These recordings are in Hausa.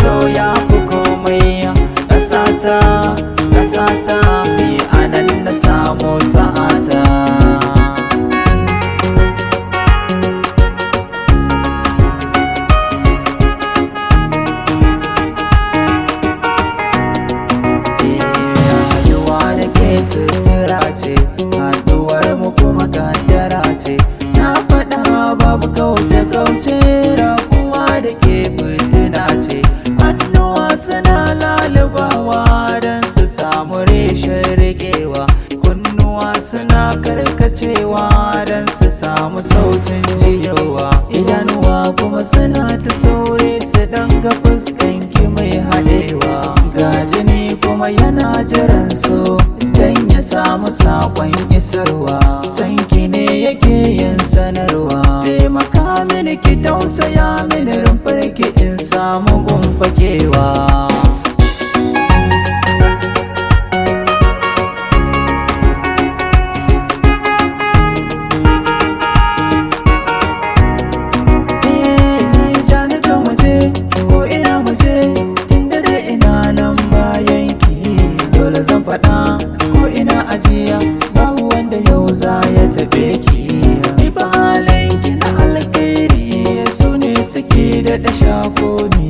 so ya fi komai. Ƙasata, ƙasata, ni anan na samu sa'ata. Sutura ce, haduwar mu kuma kaddara ce. Na faɗa babu kauce-kauce, rabuwa da ke fitina ce. Hannuwa suna lalubawa don su samu reshen riƙewa. Kunnuwa suna karkacewa don su samu sautin jiyowa. Idanuwa kuma suna ta sauri su ɗanga fuskanki mai haɗewa. Ga jini kuma yana jiran so dan ya samu sakon isarwa. Sanki ne yake yin sanarwa. Taimaka mini ki tausaya mini rumfarki in samu gun fakewa. Zan faɗa ko ina ajiya, babu wanda yau za ya taɓe ki. Ifa halinki na alkhairi su ne suke daɗa shako ni.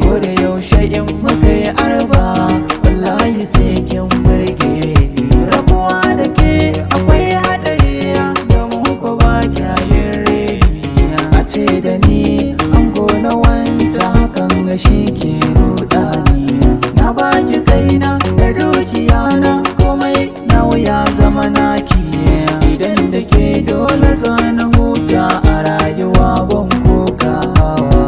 Ko da yaushe in muka yi arba, wallahi sai kin burge. Rabuwa da ke akwai haɗari, domin ko ba kyayin reni. A ce da ni ango na wancan hakan ga shi ke ruɗani. Na baki kaina da dukiyana, komai nawa ya zama naki. Idan da ke dole zana huta a rayuwa ban kokawa.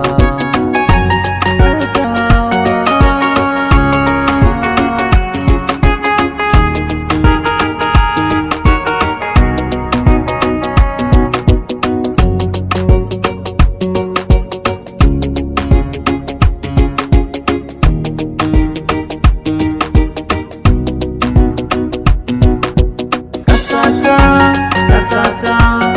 Ƙasata,